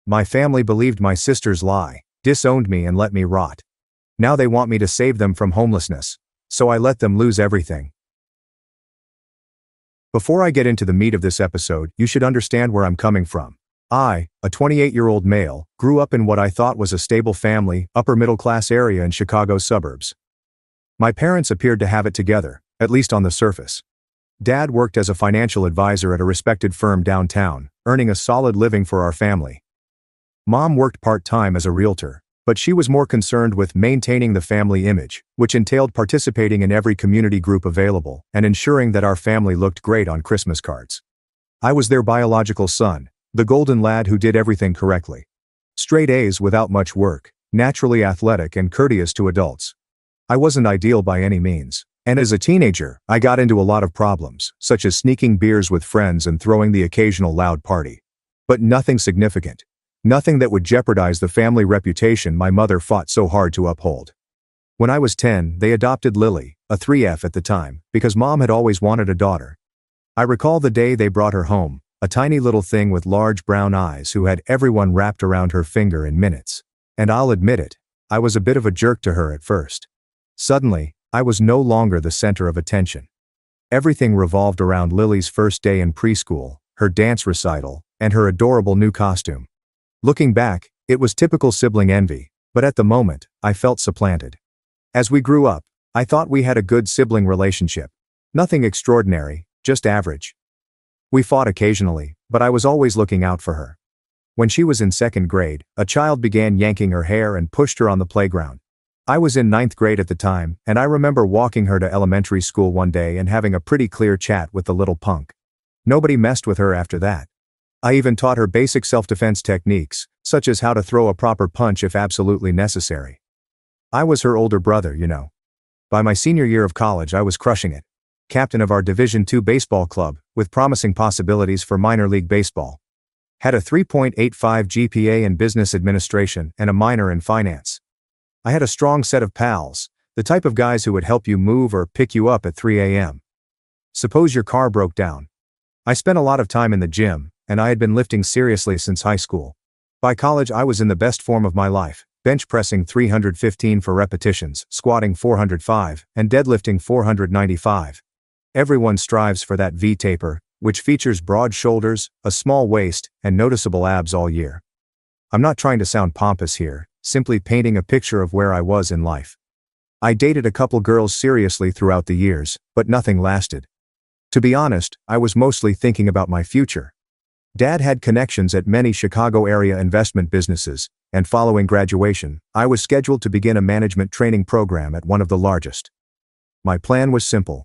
My family believed my sister's lie, disowned me and let me rot. Now they want me to save them from homelessness. So I let them lose everything. Before I get into the meat of this episode, you should understand where I'm coming from. I, a 28-year-old male, grew up in what I thought was a stable family, upper-middle-class area in Chicago's suburbs. My parents appeared to have it together, at least on the surface. Dad worked as a financial advisor at a respected firm downtown, earning a solid living for our family. Mom worked part-time as a realtor, but she was more concerned with maintaining the family image, which entailed participating in every community group available and ensuring that our family looked great on Christmas cards. I was their biological son, the golden lad who did everything correctly. Straight A's without much work, naturally athletic and courteous to adults. I wasn't ideal by any means, and as a teenager, I got into a lot of problems, such as sneaking beers with friends and throwing the occasional loud party. But nothing significant. Nothing that would jeopardize the family reputation my mother fought so hard to uphold. When I was 10, they adopted Lily, a 3F at the time, because Mom had always wanted a daughter. I recall the day they brought her home, a tiny little thing with large brown eyes who had everyone wrapped around her finger in minutes. And I'll admit it, I was a bit of a jerk to her at first. Suddenly, I was no longer the center of attention. Everything revolved around Lily's first day in preschool, her dance recital, and her adorable new costume. Looking back, it was typical sibling envy, but at the moment, I felt supplanted. As we grew up, I thought we had a good sibling relationship. Nothing extraordinary, just average. We fought occasionally, but I was always looking out for her. When she was in second grade, a child began yanking her hair and pushed her on the playground. I was in ninth grade at the time, and I remember walking her to elementary school one day and having a pretty clear chat with the little punk. Nobody messed with her after that. I even taught her basic self-defense techniques, such as how to throw a proper punch if absolutely necessary. I was her older brother, you know. By my senior year of college, I was crushing it. Captain of our Division II baseball club, with promising possibilities for minor league baseball. Had a 3.85 GPA in business administration and a minor in finance. I had a strong set of pals, the type of guys who would help you move or pick you up at 3 a.m. Suppose your car broke down. I spent a lot of time in the gym, and I had been lifting seriously since high school. By college, I was in the best form of my life, bench pressing 315 for repetitions, squatting 405, and deadlifting 495. Everyone strives for that V-taper, which features broad shoulders, a small waist, and noticeable abs all year. I'm not trying to sound pompous here, simply painting a picture of where I was in life. I dated a couple girls seriously throughout the years, but nothing lasted. To be honest, I was mostly thinking about my future. Dad had connections at many Chicago area investment businesses, and following graduation, I was scheduled to begin a management training program at one of the largest. My plan was simple.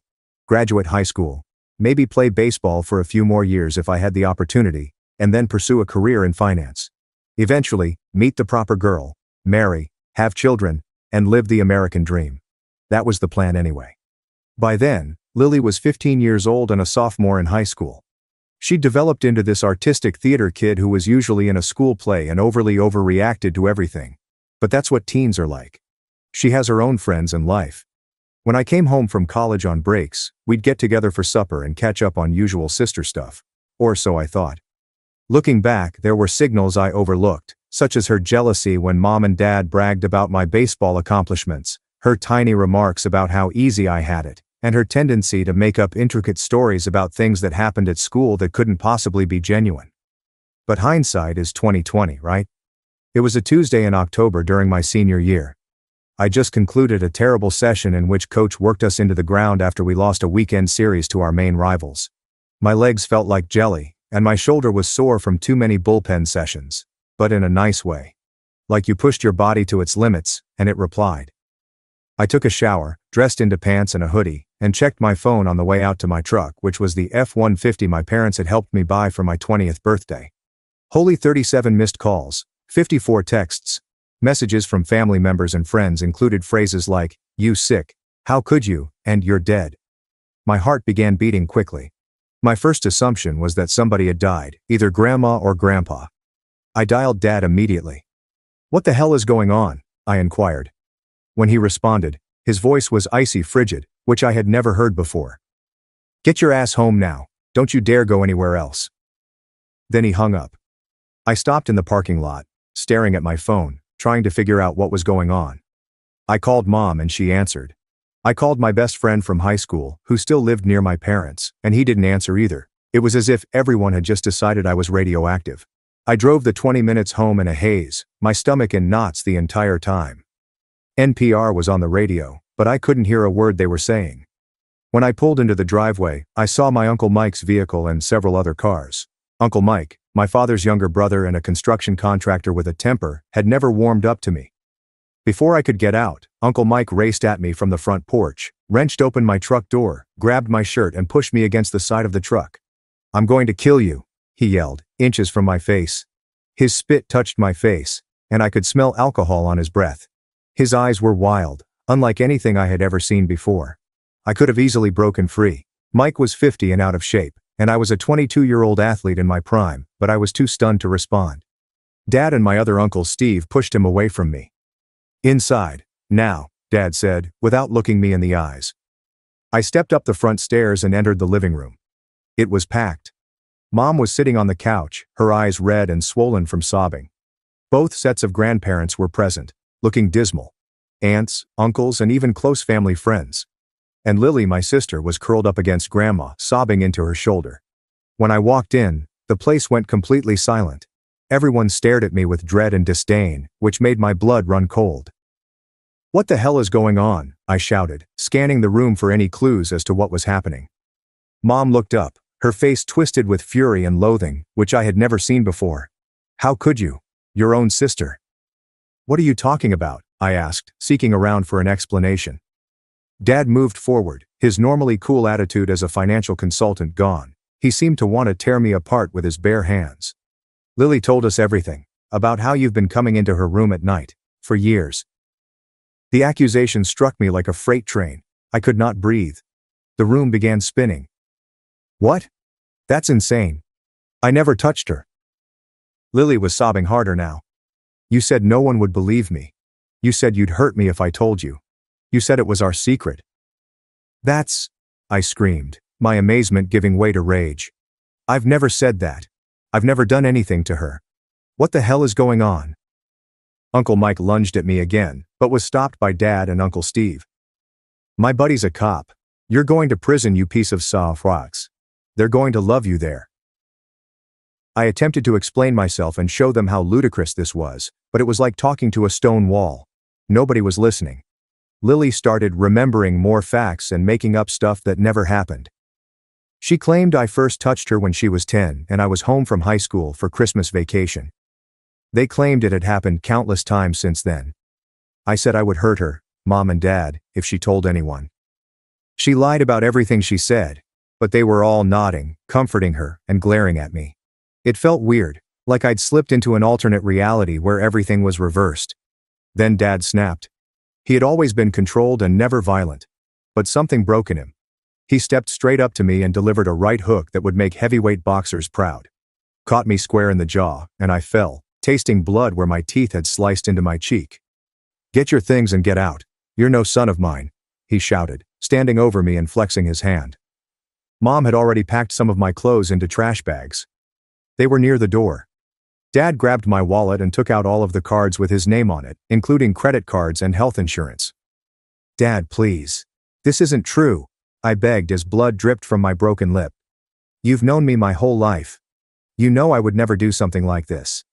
Graduate high school, maybe play baseball for a few more years if I had the opportunity, and then pursue a career in finance. Eventually, meet the proper girl, marry, have children, and live the American dream. That was the plan anyway. By then, Lily was 15 years old and a sophomore in high school. She developed into this artistic theater kid who was usually in a school play and overly overreacted to everything. But that's what teens are like. She has her own friends and life. When I came home from college on breaks, we'd get together for supper and catch up on usual sister stuff. Or so I thought. Looking back, there were signals I overlooked, such as her jealousy when Mom and Dad bragged about my baseball accomplishments, her tiny remarks about how easy I had it, and her tendency to make up intricate stories about things that happened at school that couldn't possibly be genuine. But hindsight is 20/20, right? It was a Tuesday in October during my senior year. I just concluded a terrible session in which coach worked us into the ground after we lost a weekend series to our main rivals. My legs felt like jelly, and my shoulder was sore from too many bullpen sessions, but in a nice way. Like you pushed your body to its limits, and it replied. I took a shower, dressed into pants and a hoodie, and checked my phone on the way out to my truck, which was the F-150 my parents had helped me buy for my 20th birthday. Holy 37 missed calls, 54 texts. Messages from family members and friends included phrases like, "You sick, how could you," and "You're dead." My heart began beating quickly. My first assumption was that somebody had died, either grandma or grandpa. I dialed Dad immediately. "What the hell is going on?" I inquired. When he responded, his voice was icy frigid, which I had never heard before. "Get your ass home now. Don't you dare go anywhere else." Then he hung up. I stopped in the parking lot, staring at my phone, trying to figure out what was going on. I called Mom and she answered. I called my best friend from high school, who still lived near my parents, and he didn't answer either. It was as if everyone had just decided I was radioactive. I drove the 20 minutes home in a haze, my stomach in knots the entire time. NPR was on the radio, but I couldn't hear a word they were saying. When I pulled into the driveway, I saw my Uncle Mike's vehicle and several other cars. Uncle Mike, my father's younger brother and a construction contractor with a temper, had never warmed up to me. Before I could get out, Uncle Mike raced at me from the front porch, wrenched open my truck door, grabbed my shirt and pushed me against the side of the truck. "I'm going to kill you," he yelled, inches from my face. His spit touched my face, and I could smell alcohol on his breath. His eyes were wild, unlike anything I had ever seen before. I could have easily broken free. Mike was 50 and out of shape, and I was a 22-year-old athlete in my prime, but I was too stunned to respond. Dad and my other uncle Steve pushed him away from me. "Inside, now," Dad said, without looking me in the eyes. I stepped up the front stairs and entered the living room. It was packed. Mom was sitting on the couch, her eyes red and swollen from sobbing. Both sets of grandparents were present, looking dismal. Aunts, uncles, and even close family friends. And Lily, my sister, was curled up against Grandma, sobbing into her shoulder. When I walked in, the place went completely silent. Everyone stared at me with dread and disdain, which made my blood run cold. "What the hell is going on?" I shouted, scanning the room for any clues as to what was happening. Mom looked up, her face twisted with fury and loathing, which I had never seen before. "How could you? Your own sister." "What are you talking about?" I asked, seeking around for an explanation. Dad moved forward, his normally cool attitude as a financial consultant gone. He seemed to want to tear me apart with his bare hands. "Lily told us everything, about how you've been coming into her room at night, for years." The accusation struck me like a freight train. I could not breathe. The room began spinning. "What? That's insane. I never touched her." Lily was sobbing harder now. "You said no one would believe me. You said you'd hurt me if I told you. You said it was our secret." "That's," I screamed, my amazement giving way to rage. "I've never said that. I've never done anything to her. What the hell is going on?" Uncle Mike lunged at me again, but was stopped by Dad and Uncle Steve. "My buddy's a cop. You're going to prison, you piece of sauerkraut. They're going to love you there." I attempted to explain myself and show them how ludicrous this was, but it was like talking to a stone wall. Nobody was listening. Lily started remembering more facts and making up stuff that never happened. She claimed I first touched her when she was 10 and I was home from high school for Christmas vacation. They claimed it had happened countless times since then. I said I would hurt her, Mom and Dad, if she told anyone. She lied about everything she said, but they were all nodding, comforting her, and glaring at me. It felt weird, like I'd slipped into an alternate reality where everything was reversed. Then Dad snapped. He had always been controlled and never violent. But something broke in him. He stepped straight up to me and delivered a right hook that would make heavyweight boxers proud. Caught me square in the jaw, and I fell, tasting blood where my teeth had sliced into my cheek. "Get your things and get out. You're no son of mine," he shouted, standing over me and flexing his hand. Mom had already packed some of my clothes into trash bags. They were near the door. Dad grabbed my wallet and took out all of the cards with his name on it, including credit cards and health insurance. "Dad, please. This isn't true," I begged as blood dripped from my broken lip. "You've known me my whole life. You know I would never do something like this."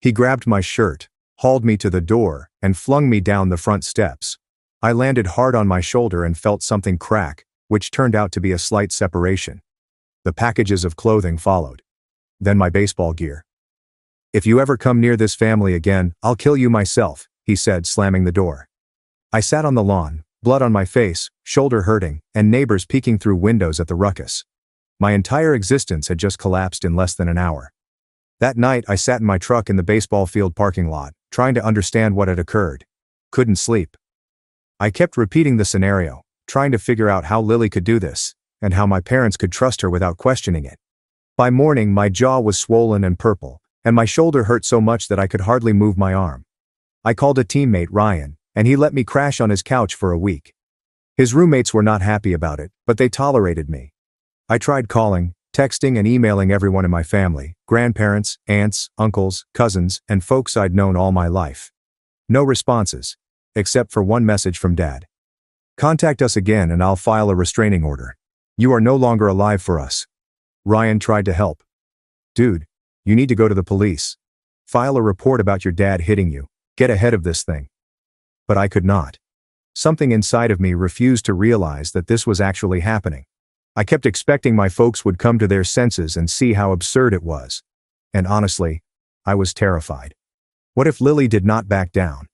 He grabbed my shirt, hauled me to the door, and flung me down the front steps. I landed hard on my shoulder and felt something crack, which turned out to be a slight separation. The packages of clothing followed. Then my baseball gear. "If you ever come near this family again, I'll kill you myself," he said, slamming the door. I sat on the lawn, blood on my face, shoulder hurting, and neighbors peeking through windows at the ruckus. My entire existence had just collapsed in less than an hour. That night I sat in my truck in the baseball field parking lot, trying to understand what had occurred. Couldn't sleep. I kept repeating the scenario, trying to figure out how Lily could do this, and how my parents could trust her without questioning it. By morning my jaw was swollen and purple, and my shoulder hurt so much that I could hardly move my arm. I called a teammate, Ryan, and he let me crash on his couch for a week. His roommates were not happy about it, but they tolerated me. I tried calling, texting and emailing everyone in my family, grandparents, aunts, uncles, cousins, and folks I'd known all my life. No responses. Except for one message from Dad. Contact us again and I'll file a restraining order. You are no longer alive for us. Ryan tried to help. Dude, you need to go to the police. File a report about your dad hitting you. Get ahead of this thing. But I could not. Something inside of me refused to realize that this was actually happening. I kept expecting my folks would come to their senses and see how absurd it was. And honestly, I was terrified. What if Lily did not back down?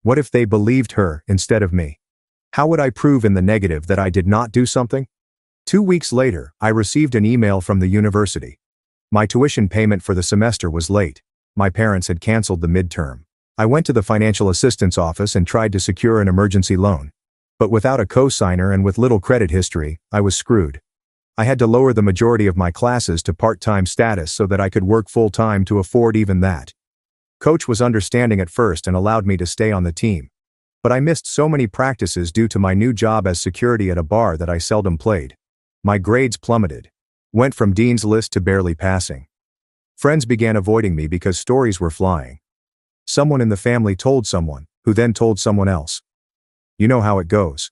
What if they believed her instead of me? How would I prove in the negative that I did not do something? 2 weeks later, I received an email from the university. My tuition payment for the semester was late. My parents had canceled the midterm. I went to the financial assistance office and tried to secure an emergency loan. But without a co-signer and with little credit history, I was screwed. I had to lower the majority of my classes to part-time status so that I could work full-time to afford even that. Coach was understanding at first and allowed me to stay on the team. But I missed so many practices due to my new job as security at a bar that I seldom played. My grades plummeted. Went from dean's list to barely passing. Friends began avoiding me because stories were flying. Someone in the family told someone, who then told someone else. You know how it goes.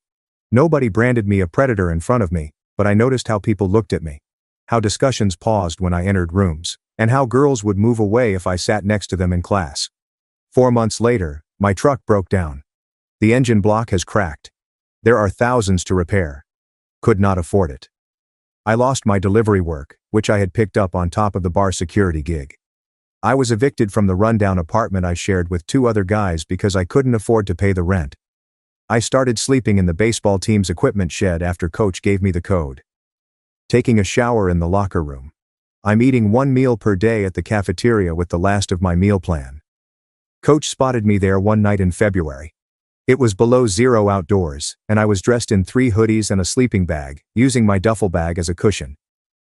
Nobody branded me a predator in front of me, but I noticed how people looked at me. How discussions paused when I entered rooms, and how girls would move away if I sat next to them in class. 4 months later, my truck broke down. The engine block has cracked. There are thousands to repair. Could not afford it. I lost my delivery work, which I had picked up on top of the bar security gig. I was evicted from the rundown apartment I shared with 2 other guys because I couldn't afford to pay the rent. I started sleeping in the baseball team's equipment shed after Coach gave me the code. Taking a shower in the locker room. I'm eating 1 meal per day at the cafeteria with the last of my meal plan. Coach spotted me there one night in February. It was below zero outdoors, and I was dressed in 3 hoodies and a sleeping bag, using my duffel bag as a cushion.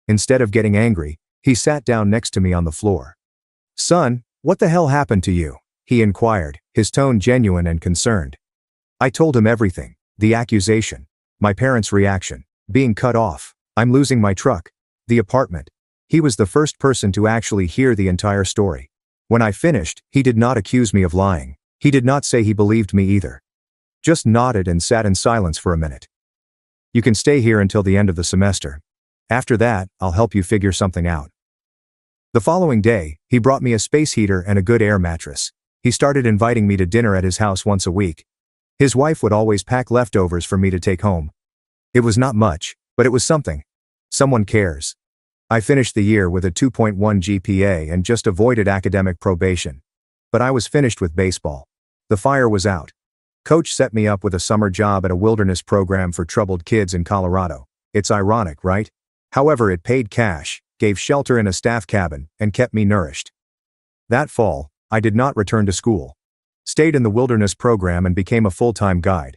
Instead of getting angry, he sat down next to me on the floor. Son, what the hell happened to you? He inquired, his tone genuine and concerned. I told him everything, the accusation, my parents' reaction, being cut off, I'm losing my truck, the apartment. He was the first person to actually hear the entire story. When I finished, he did not accuse me of lying. He did not say he believed me either. Just nodded and sat in silence for a minute. You can stay here until the end of the semester. After that, I'll help you figure something out. The following day, he brought me a space heater and a good air mattress. He started inviting me to dinner at his house once a week. His wife would always pack leftovers for me to take home. It was not much, but it was something. Someone cares. I finished the year with a 2.1 GPA and just avoided academic probation. But I was finished with baseball. The fire was out. Coach set me up with a summer job at a wilderness program for troubled kids in Colorado. It's ironic, right? However, it paid cash, gave shelter in a staff cabin, and kept me nourished. That fall, I did not return to school. Stayed in the wilderness program and became a full-time guide.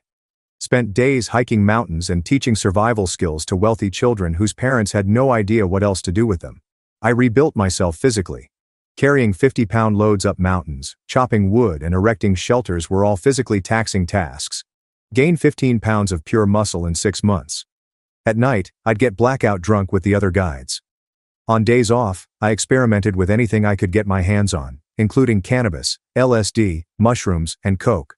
Spent days hiking mountains and teaching survival skills to wealthy children whose parents had no idea what else to do with them. I rebuilt myself physically. Carrying 50-pound loads up mountains, chopping wood and erecting shelters were all physically taxing tasks. Gained 15 pounds of pure muscle in 6 months. At night, I'd get blackout drunk with the other guides. On days off, I experimented with anything I could get my hands on, including cannabis, LSD, mushrooms, and coke.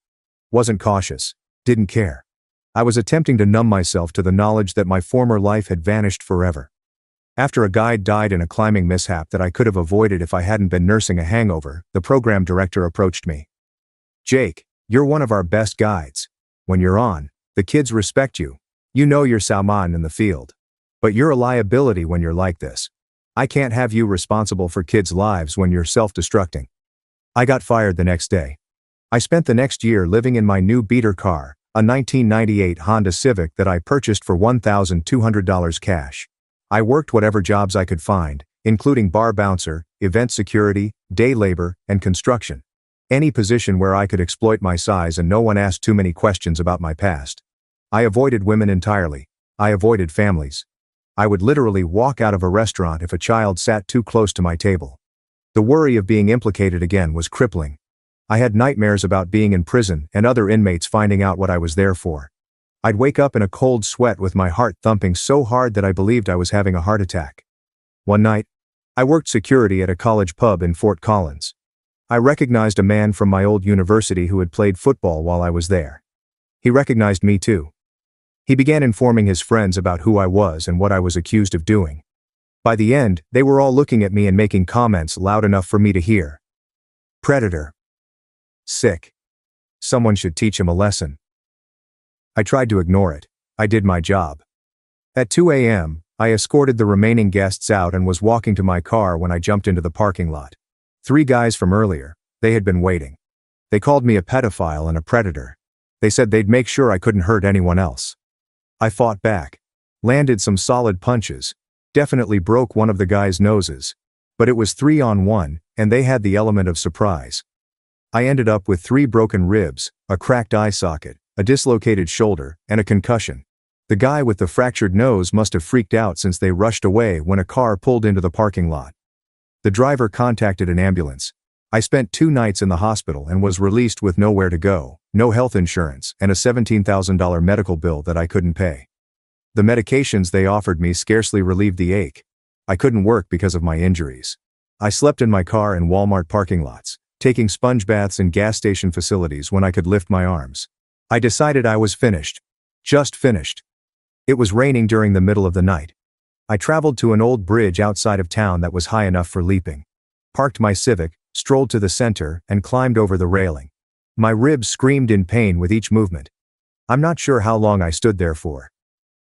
Wasn't cautious. Didn't care. I was attempting to numb myself to the knowledge that my former life had vanished forever. After a guide died in a climbing mishap that I could have avoided if I hadn't been nursing a hangover, the program director approached me. Jake, you're one of our best guides. When you're on, the kids respect you. You know you're Salman in the field. But you're a liability when you're like this. I can't have you responsible for kids' lives when you're self-destructing. I got fired the next day. I spent the next year living in my new beater car, a 1998 Honda Civic that I purchased for $1,200 cash. I worked whatever jobs I could find, including bar bouncer, event security, day labor, and construction. Any position where I could exploit my size and no one asked too many questions about my past. I avoided women entirely. I avoided families. I would literally walk out of a restaurant if a child sat too close to my table. The worry of being implicated again was crippling. I had nightmares about being in prison and other inmates finding out what I was there for. I'd wake up in a cold sweat with my heart thumping so hard that I believed I was having a heart attack. One night, I worked security at a college pub in Fort Collins. I recognized a man from my old university who had played football while I was there. He recognized me too. He began informing his friends about who I was and what I was accused of doing. By the end, they were all looking at me and making comments loud enough for me to hear. Predator. Sick. Someone should teach him a lesson. I tried to ignore it. I did my job. At 2 a.m., I escorted the remaining guests out and was walking to my car when I jumped into the parking lot. 3 guys from earlier, they had been waiting. They called me a pedophile and a predator. They said they'd make sure I couldn't hurt anyone else. I fought back. Landed some solid punches. Definitely broke one of the guys' noses. But it was 3-on-1, and they had the element of surprise. I ended up with 3 broken ribs, a cracked eye socket, a dislocated shoulder, and a concussion. The guy with the fractured nose must have freaked out since they rushed away when a car pulled into the parking lot. The driver contacted an ambulance. I spent 2 nights in the hospital and was released with nowhere to go, no health insurance, and a $17,000 medical bill that I couldn't pay. The medications they offered me scarcely relieved the ache. I couldn't work because of my injuries. I slept in my car in Walmart parking lots, taking sponge baths in gas station facilities when I could lift my arms. I decided I was finished. Just finished. It was raining during the middle of the night. I traveled to an old bridge outside of town that was high enough for leaping. Parked my Civic, strolled to the center, and climbed over the railing. My ribs screamed in pain with each movement. I'm not sure how long I stood there for.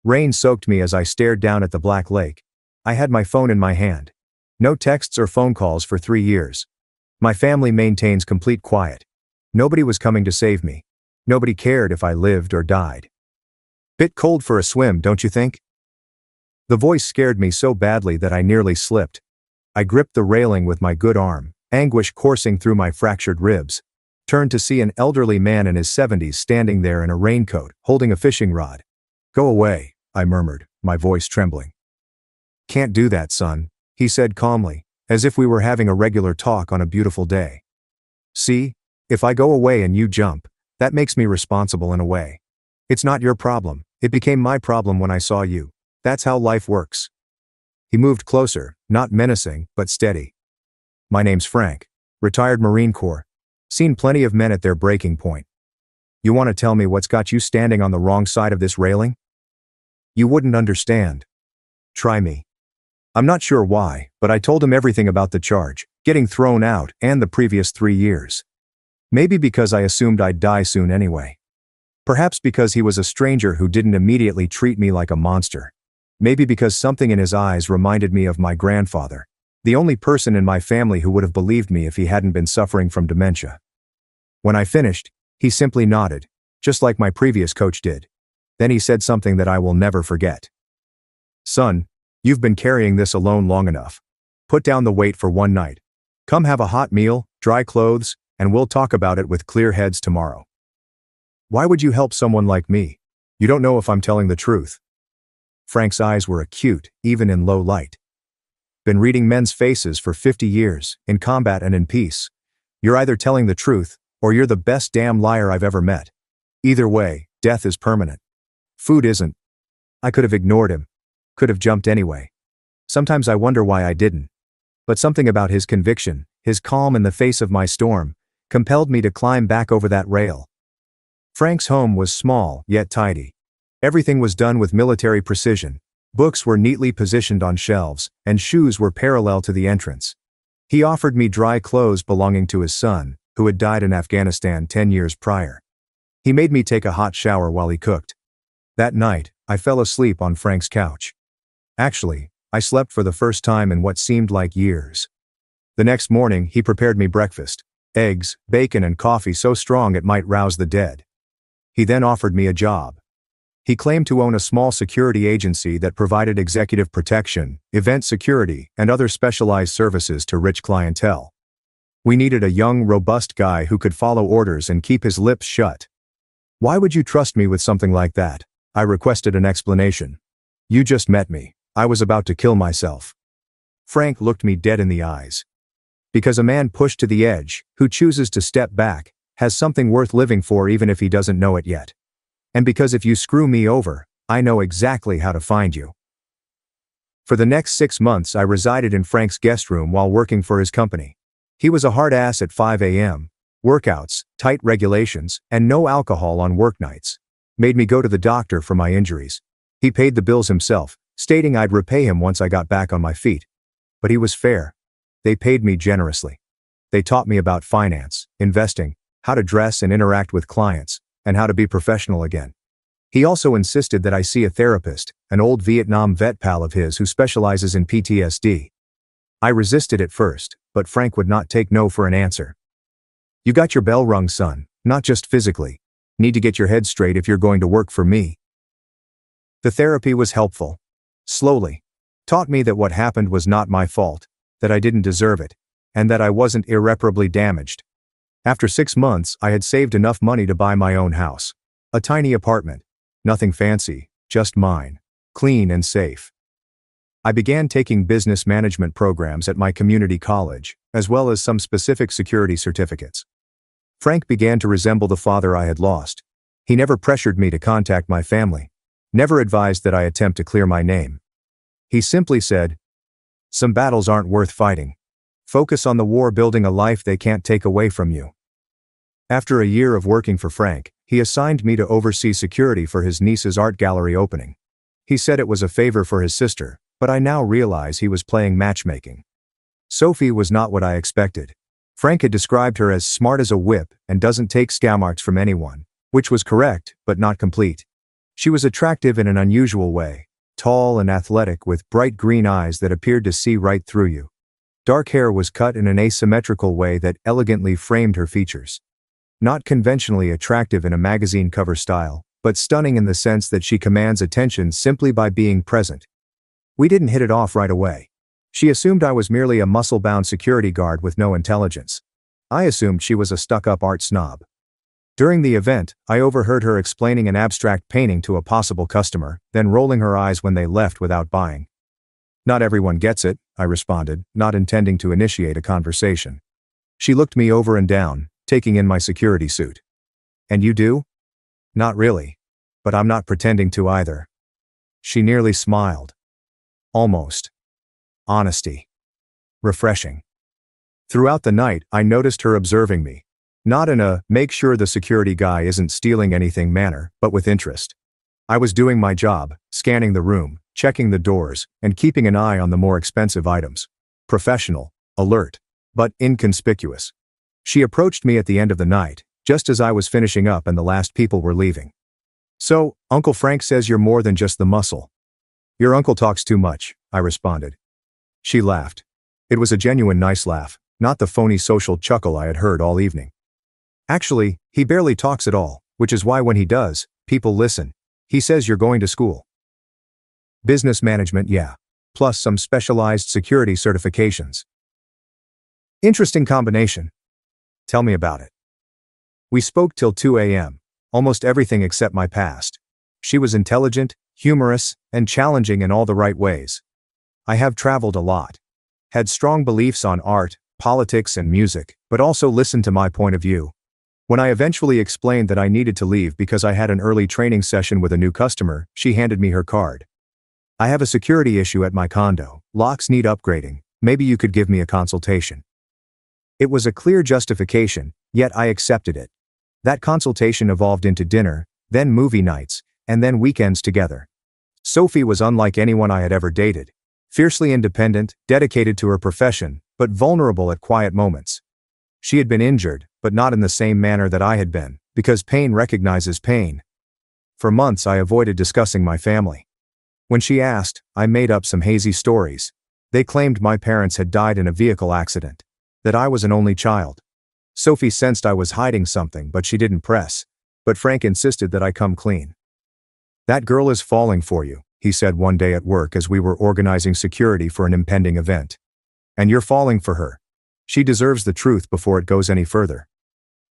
Rain soaked me as I stared down at the black lake. I had my phone in my hand. No texts or phone calls for 3 years. My family maintains complete quiet. Nobody was coming to save me. Nobody cared if I lived or died. Bit cold for a swim, don't you think? The voice scared me so badly that I nearly slipped. I gripped the railing with my good arm, anguish coursing through my fractured ribs. Turned to see an elderly man in his 70s standing there in a raincoat, holding a fishing rod. Go away, I murmured, my voice trembling. Can't do that, son, he said calmly, as if we were having a regular talk on a beautiful day. See, if I go away and you jump, that makes me responsible in a way. It's not your problem, it became my problem when I saw you. That's how life works. He moved closer, not menacing, but steady. My name's Frank. Retired Marine Corps. Seen plenty of men at their breaking point. You want to tell me what's got you standing on the wrong side of this railing? You wouldn't understand. Try me. I'm not sure why, but I told him everything about the charge, getting thrown out, and the previous 3 years. Maybe because I assumed I'd die soon anyway. Perhaps because he was a stranger who didn't immediately treat me like a monster. Maybe because something in his eyes reminded me of my grandfather, the only person in my family who would have believed me if he hadn't been suffering from dementia. When I finished, he simply nodded, just like my previous coach did. Then he said something that I will never forget. Son, you've been carrying this alone long enough. Put down the weight for one night. Come have a hot meal, dry clothes, and we'll talk about it with clear heads tomorrow. Why would you help someone like me? You don't know if I'm telling the truth. Frank's eyes were acute, even in low light. Been reading men's faces for 50 years, in combat and in peace. You're either telling the truth, or you're the best damn liar I've ever met. Either way, death is permanent. Food isn't. I could have ignored him. Could have jumped anyway. Sometimes I wonder why I didn't. But something about his conviction, his calm in the face of my storm, compelled me to climb back over that rail. Frank's home was small, yet tidy. Everything was done with military precision. Books were neatly positioned on shelves, and shoes were parallel to the entrance. He offered me dry clothes belonging to his son, who had died in Afghanistan 10 years prior. He made me take a hot shower while he cooked. That night, I fell asleep on Frank's couch. Actually, I slept for the first time in what seemed like years. The next morning, he prepared me breakfast, eggs, bacon, and coffee so strong it might rouse the dead. He then offered me a job. He claimed to own a small security agency that provided executive protection, event security, and other specialized services to rich clientele. We needed a young, robust guy who could follow orders and keep his lips shut. Why would you trust me with something like that? I requested an explanation. You just met me. I was about to kill myself. Frank looked me dead in the eyes. Because a man pushed to the edge, who chooses to step back, has something worth living for even if he doesn't know it yet. And because if you screw me over, I know exactly how to find you. For the next 6 months I resided in Frank's guest room while working for his company. He was a hard ass at 5 a.m. Workouts, tight regulations, and no alcohol on work nights. Made me go to the doctor for my injuries. He paid the bills himself, stating I'd repay him once I got back on my feet. But he was fair. They paid me generously. They taught me about finance, investing, how to dress and interact with clients, and how to be professional again. He also insisted that I see a therapist, an old Vietnam vet pal of his who specializes in PTSD. I resisted at first, but Frank would not take no for an answer. You got your bell rung, son, not just physically. Need to get your head straight if you're going to work for me. The therapy was helpful. Slowly. Taught me that what happened was not my fault, that I didn't deserve it, and that I wasn't irreparably damaged. After 6 months, I had saved enough money to buy my own house. A tiny apartment. Nothing fancy, just mine. Clean and safe. I began taking business management programs at my community college, as well as some specific security certificates. Frank began to resemble the father I had lost. He never pressured me to contact my family. Never advised that I attempt to clear my name. He simply said, "Some battles aren't worth fighting. Focus on the war building a life they can't take away from you." After a year of working for Frank, he assigned me to oversee security for his niece's art gallery opening. He said it was a favor for his sister, but I now realize he was playing matchmaking. Sophie was not what I expected. Frank had described her as smart as a whip and doesn't take scamarts from anyone, which was correct, but not complete. She was attractive in an unusual way, tall and athletic with bright green eyes that appeared to see right through you. Dark hair was cut in an asymmetrical way that elegantly framed her features. Not conventionally attractive in a magazine cover style, but stunning in the sense that she commands attention simply by being present. We didn't hit it off right away. She assumed I was merely a muscle-bound security guard with no intelligence. I assumed she was a stuck-up art snob. During the event, I overheard her explaining an abstract painting to a possible customer, then rolling her eyes when they left without buying. "Not everyone gets it," I responded, not intending to initiate a conversation. She looked me over and down, taking in my security suit. "And you do?" "Not really. But I'm not pretending to either." She nearly smiled. Almost. Honesty. Refreshing. Throughout the night, I noticed her observing me. Not in a "make sure the security guy isn't stealing anything" manner, but with interest. I was doing my job, scanning the room, checking the doors, and keeping an eye on the more expensive items. Professional, alert, but inconspicuous. She approached me at the end of the night, just as I was finishing up and the last people were leaving. "So, Uncle Frank says you're more than just the muscle." "Your uncle talks too much," I responded. She laughed. It was a genuine nice laugh, not the phony social chuckle I had heard all evening. "Actually, he barely talks at all, which is why when he does, people listen. He says you're going to school." "Business management, yeah. Plus some specialized security certifications." "Interesting combination. Tell me about it." We spoke till 2 a.m., almost everything except my past. She was intelligent, humorous, and challenging in all the right ways. I have traveled a lot. Had strong beliefs on art, politics, and music, but also listened to my point of view. When I eventually explained that I needed to leave because I had an early training session with a new customer, she handed me her card. "I have a security issue at my condo. Locks need upgrading. Maybe you could give me a consultation." It was a clear justification, yet I accepted it. That consultation evolved into dinner, then movie nights, and then weekends together. Sophie was unlike anyone I had ever dated. Fiercely independent, dedicated to her profession, but vulnerable at quiet moments. She had been injured, but not in the same manner that I had been, because pain recognizes pain. For months I avoided discussing my family. When she asked, I made up some hazy stories. They claimed my parents had died in a vehicle accident. That I was an only child. Sophie sensed I was hiding something, but she didn't press. But Frank insisted that I come clean. "That girl is falling for you," he said one day at work as we were organizing security for an impending event. "And you're falling for her. She deserves the truth before it goes any further."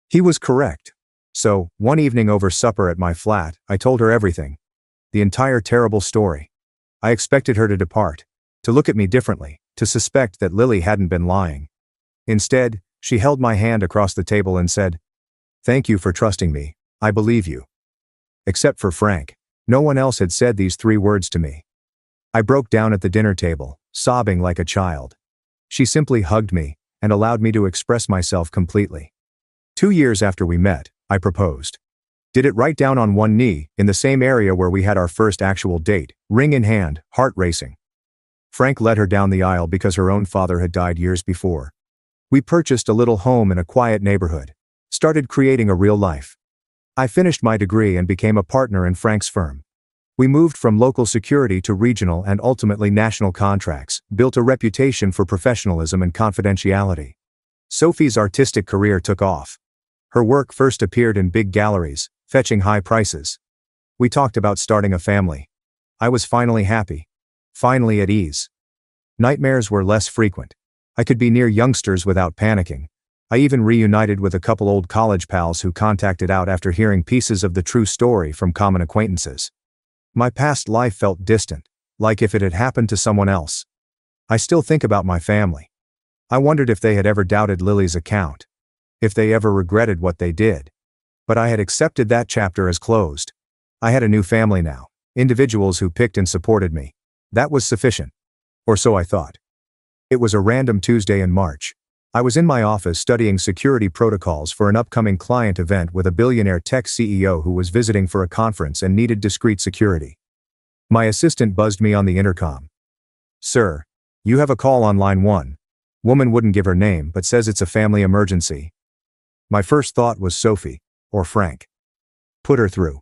He was correct. So, one evening over supper at my flat, I told her everything. The entire terrible story. I expected her to depart, to look at me differently, to suspect that Lily hadn't been lying. Instead, she held my hand across the table and said, "Thank you for trusting me. I believe you." Except for Frank. No one else had said these 3 words to me. I broke down at the dinner table, sobbing like a child. She simply hugged me and allowed me to express myself completely. 2 years after we met, I proposed. Did it right down on one knee, in the same area where we had our first actual date, ring in hand, heart racing. Frank led her down the aisle because her own father had died years before. We purchased a little home in a quiet neighborhood, started creating a real life. I finished my degree and became a partner in Frank's firm. We moved from local security to regional and ultimately national contracts, built a reputation for professionalism and confidentiality. Sophie's artistic career took off. Her work first appeared in big galleries, fetching high prices. We talked about starting a family. I was finally happy. Finally at ease. Nightmares were less frequent. I could be near youngsters without panicking. I even reunited with a couple old college pals who contacted out after hearing pieces of the true story from common acquaintances. My past life felt distant, like if it had happened to someone else. I still think about my family. I wondered if they had ever doubted Lily's account. If they ever regretted what they did. But I had accepted that chapter as closed. I had a new family now, individuals who picked and supported me. That was sufficient. Or so I thought. It was a random Tuesday in March. I was in my office studying security protocols for an upcoming client event with a billionaire tech CEO who was visiting for a conference and needed discreet security. My assistant buzzed me on the intercom. "Sir, you have a call on line 1. Woman wouldn't give her name but says it's a family emergency." My first thought was Sophie, or Frank. "Put her through."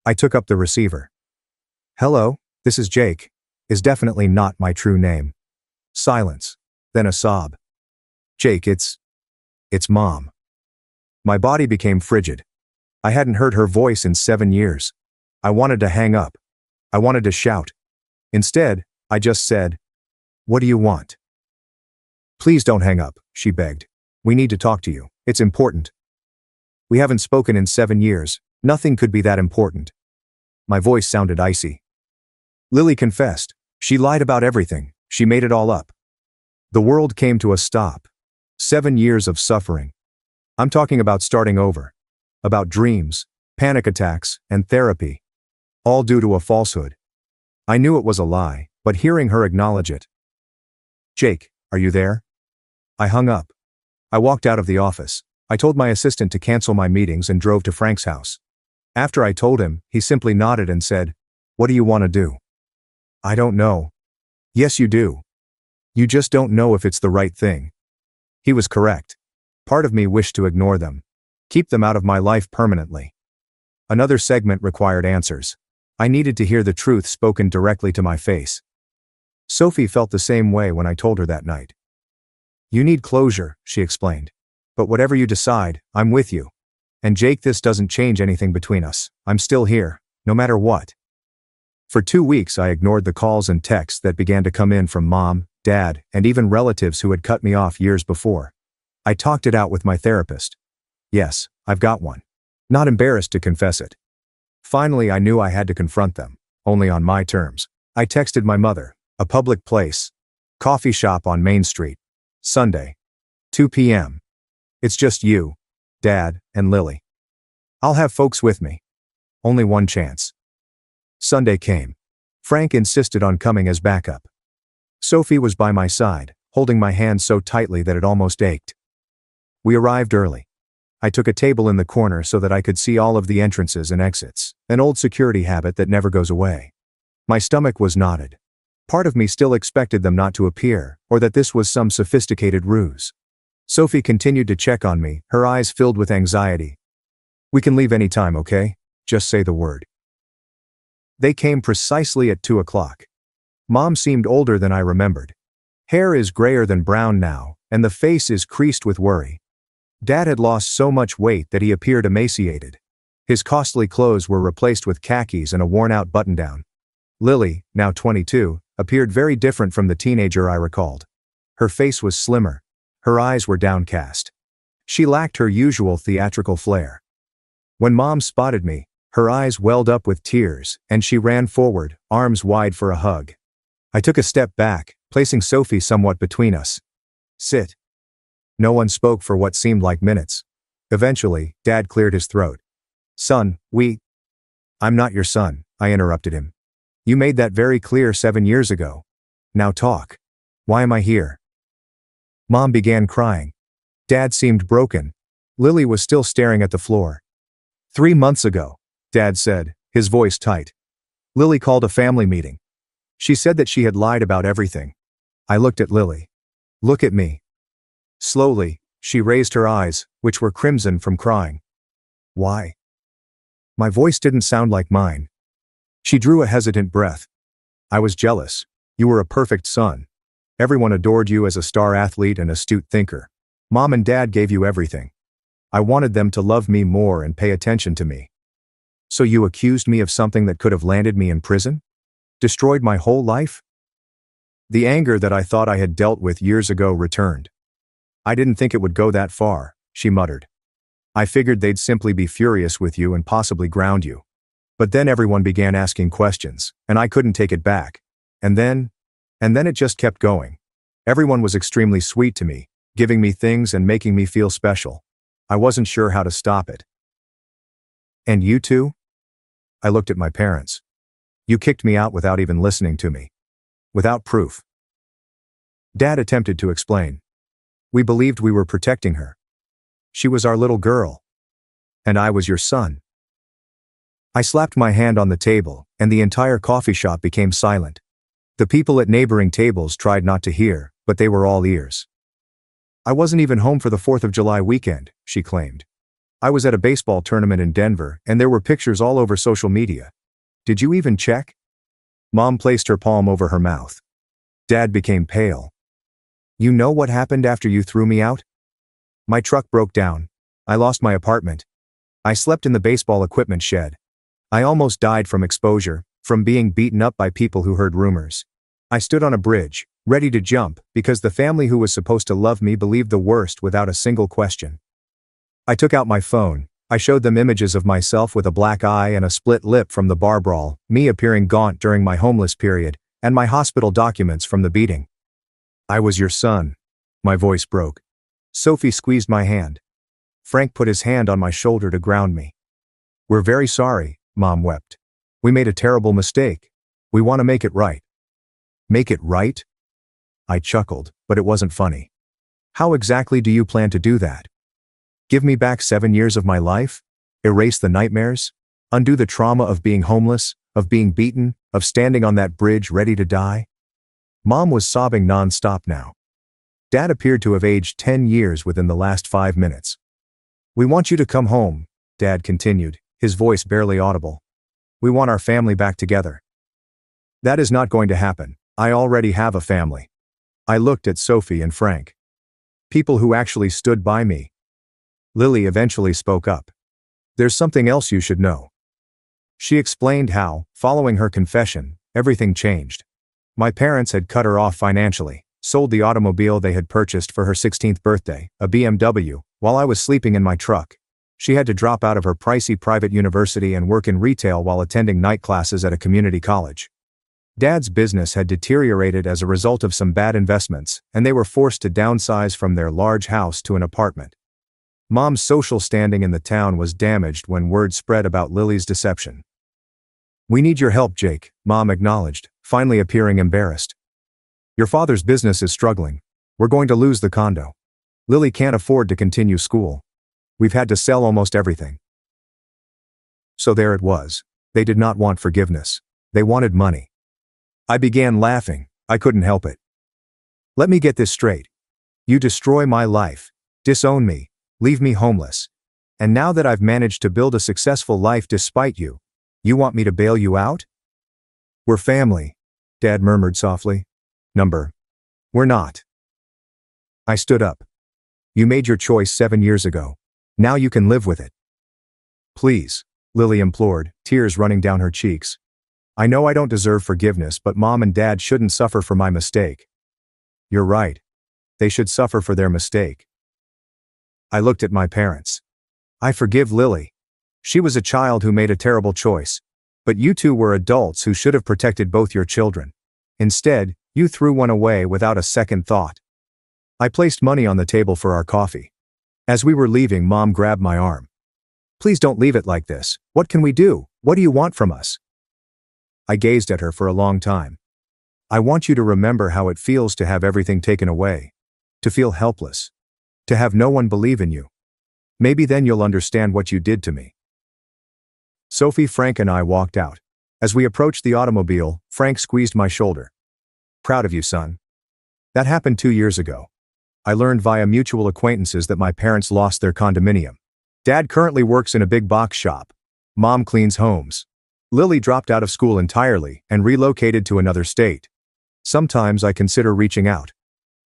I took up the receiver. "Hello, this is Jake," is definitely not my true name. Silence. Then a sob. "Jake, it's Mom." My body became frigid. I hadn't heard her voice in 7 years. I wanted to hang up. I wanted to shout. Instead, I just said, "What do you want?" "Please don't hang up," she begged. "We need to talk to you. It's important." "We haven't spoken in 7 years. Nothing could be that important." My voice sounded icy. Lily confessed. She lied about everything. She made it all up. The world came to a stop. 7 years of suffering. I'm talking about starting over. About dreams, panic attacks, and therapy. All due to a falsehood. I knew it was a lie, but hearing her acknowledge it. "Jake, are you there?" I hung up. I walked out of the office. I told my assistant to cancel my meetings and drove to Frank's house. After I told him, he simply nodded and said, "What do you want to do?" "I don't know." "Yes, you do. You just don't know if it's the right thing." He was correct. Part of me wished to ignore them. Keep them out of my life permanently. Another segment required answers. I needed to hear the truth spoken directly to my face. Sophie felt the same way when I told her that night. "You need closure," she explained. "But whatever you decide, I'm with you. And Jake, this doesn't change anything between us. I'm still here, no matter what." For 2 weeks I ignored the calls and texts that began to come in from Mom, Dad, and even relatives who had cut me off years before. I talked it out with my therapist. Yes, I've got one. Not embarrassed to confess it. Finally, I knew I had to confront them, only on my terms. I texted my mother, a public place. Coffee shop on Main Street. Sunday. 2 p.m. "It's just you, Dad, and Lily. I'll have folks with me. Only one chance." Sunday came. Frank insisted on coming as backup. Sophie was by my side, holding my hand so tightly that it almost ached. We arrived early. I took a table in the corner so that I could see all of the entrances and exits, an old security habit that never goes away. My stomach was knotted. Part of me still expected them not to appear, or that this was some sophisticated ruse. Sophie continued to check on me, her eyes filled with anxiety. "We can leave any time, okay? Just say the word." They came precisely at 2 o'clock. Mom seemed older than I remembered. Hair is grayer than brown now, and the face is creased with worry. Dad had lost so much weight that he appeared emaciated. His costly clothes were replaced with khakis and a worn-out button-down. Lily, now 22, appeared very different from the teenager I recalled. Her face was slimmer. Her eyes were downcast. She lacked her usual theatrical flair. When Mom spotted me, her eyes welled up with tears, and she ran forward, arms wide for a hug. I took a step back, placing Sophie somewhat between us. "Sit." No one spoke for what seemed like minutes. Eventually, Dad cleared his throat. "Son, I'm not your son," I interrupted him. You made that very clear 7 years ago. Now talk. Why am I here? Mom began crying. Dad seemed broken. Lily was still staring at the floor. 3 months ago, Dad said, his voice tight. Lily called a family meeting. She said that she had lied about everything. I looked at Lily. Look at me. Slowly, she raised her eyes, which were crimson from crying. Why? My voice didn't sound like mine. She drew a hesitant breath. I was jealous. You were a perfect son. Everyone adored you as a star athlete and astute thinker. Mom and Dad gave you everything. I wanted them to love me more and pay attention to me. So you accused me of something that could have landed me in prison? Destroyed my whole life? The anger that I thought I had dealt with years ago returned. I didn't think it would go that far, she muttered. I figured they'd simply be furious with you and possibly ground you. But then everyone began asking questions, and I couldn't take it back. And then it just kept going. Everyone was extremely sweet to me, giving me things and making me feel special. I wasn't sure how to stop it. And you too? I looked at my parents. You kicked me out without even listening to me. Without proof. Dad attempted to explain. We believed we were protecting her. She was our little girl. And I was your son. I slapped my hand on the table, and the entire coffee shop became silent. The people at neighboring tables tried not to hear, but they were all ears. I wasn't even home for the 4th of July weekend, she claimed. I was at a baseball tournament in Denver, and there were pictures all over social media. Did you even check? Mom placed her palm over her mouth. Dad became pale. You know what happened after you threw me out? My truck broke down. I lost my apartment. I slept in the baseball equipment shed. I almost died from exposure, from being beaten up by people who heard rumors. I stood on a bridge, ready to jump, because the family who was supposed to love me believed the worst without a single question. I took out my phone. I showed them images of myself with a black eye and a split lip from the bar brawl, me appearing gaunt during my homeless period, and my hospital documents from the beating. I was your son. My voice broke. Sophie squeezed my hand. Frank put his hand on my shoulder to ground me. We're very sorry, Mom wept. We made a terrible mistake. We want to make it right. Make it right? I chuckled, but it wasn't funny. How exactly do you plan to do that? Give me back 7 years of my life? Erase the nightmares? Undo the trauma of being homeless, of being beaten, of standing on that bridge ready to die? Mom was sobbing non-stop now. Dad appeared to have aged 10 years within the last 5 minutes. We want you to come home, Dad continued, his voice barely audible. We want our family back together. That is not going to happen. I already have a family. I looked at Sophie and Frank. People who actually stood by me. Lily eventually spoke up. There's something else you should know. She explained how, following her confession, everything changed. My parents had cut her off financially, sold the automobile they had purchased for her 16th birthday, a BMW, while I was sleeping in my truck. She had to drop out of her pricey private university and work in retail while attending night classes at a community college. Dad's business had deteriorated as a result of some bad investments, and they were forced to downsize from their large house to an apartment. Mom's social standing in the town was damaged when word spread about Lily's deception. We need your help, Jake, Mom acknowledged, finally appearing embarrassed. Your father's business is struggling. We're going to lose the condo. Lily can't afford to continue school. We've had to sell almost everything. So there it was. They did not want forgiveness. They wanted money. I began laughing. I couldn't help it. Let me get this straight. You destroy my life, disown me, leave me homeless. And now that I've managed to build a successful life despite you, you want me to bail you out? We're family, Dad murmured softly. We're not. I stood up. You made your choice 7 years ago. Now you can live with it. Please, Lily implored, tears running down her cheeks. I know I don't deserve forgiveness, but Mom and Dad shouldn't suffer for my mistake. You're right. They should suffer for their mistake. I looked at my parents. I forgive Lily. She was a child who made a terrible choice. But you two were adults who should have protected both your children. Instead, you threw one away without a second thought. I placed money on the table for our coffee. As we were leaving, Mom grabbed my arm. Please don't leave it like this. What can we do? What do you want from us? I gazed at her for a long time. I want you to remember how it feels to have everything taken away. To feel helpless. To have no one believe in you. Maybe then you'll understand what you did to me. Sophie, Frank and I walked out. As we approached the automobile, Frank squeezed my shoulder. Proud of you, son. That happened 2 years ago. I learned via mutual acquaintances that my parents lost their condominium. Dad currently works in a big box shop. Mom cleans homes. Lily dropped out of school entirely and relocated to another state. Sometimes I consider reaching out.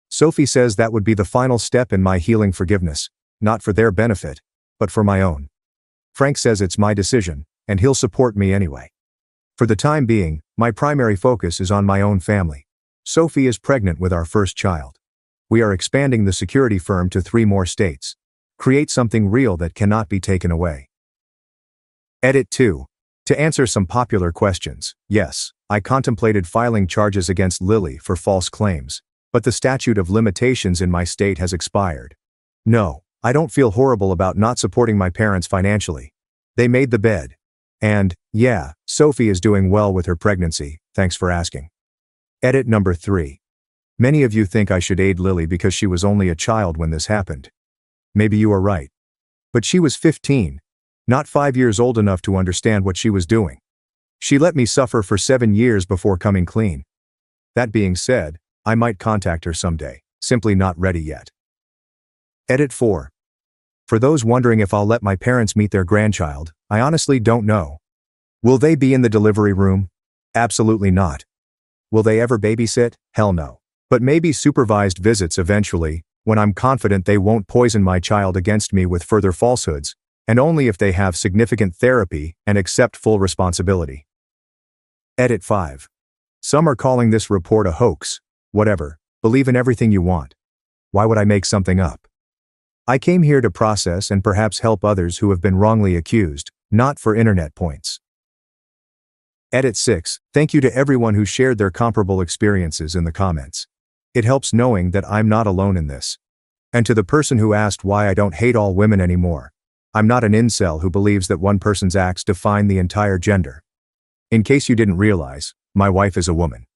Sophie says that would be the final step in my healing forgiveness, not for their benefit, but for my own. Frank says it's my decision, and he'll support me anyway. For the time being, my primary focus is on my own family. Sophie is pregnant with our first child. We are expanding the security firm to 3 more states. Create something real that cannot be taken away. Edit 2. To answer some popular questions, yes, I contemplated filing charges against Lily for false claims, but the statute of limitations in my state has expired. No, I don't feel horrible about not supporting my parents financially. They made the bed. And, yeah, Sophie is doing well with her pregnancy, thanks for asking. Edit number 3. Many of you think I should aid Lily because she was only a child when this happened. Maybe you are right. But she was 15. Not 5 years old enough to understand what she was doing. She let me suffer for 7 years before coming clean. That being said, I might contact her someday, simply not ready yet. Edit 4. For those wondering if I'll let my parents meet their grandchild, I honestly don't know. Will they be in the delivery room? Absolutely not. Will they ever babysit? Hell no. But maybe supervised visits eventually, when I'm confident they won't poison my child against me with further falsehoods, and only if they have significant therapy and accept full responsibility. Edit 5. Some are calling this report a hoax. Whatever, believe in everything you want. Why would I make something up? I came here to process and perhaps help others who have been wrongly accused, not for internet points. Edit 6. Thank you to everyone who shared their comparable experiences in the comments. It helps knowing that I'm not alone in this. And to the person who asked why I don't hate all women anymore. I'm not an incel who believes that one person's acts define the entire gender. In case you didn't realize, my wife is a woman.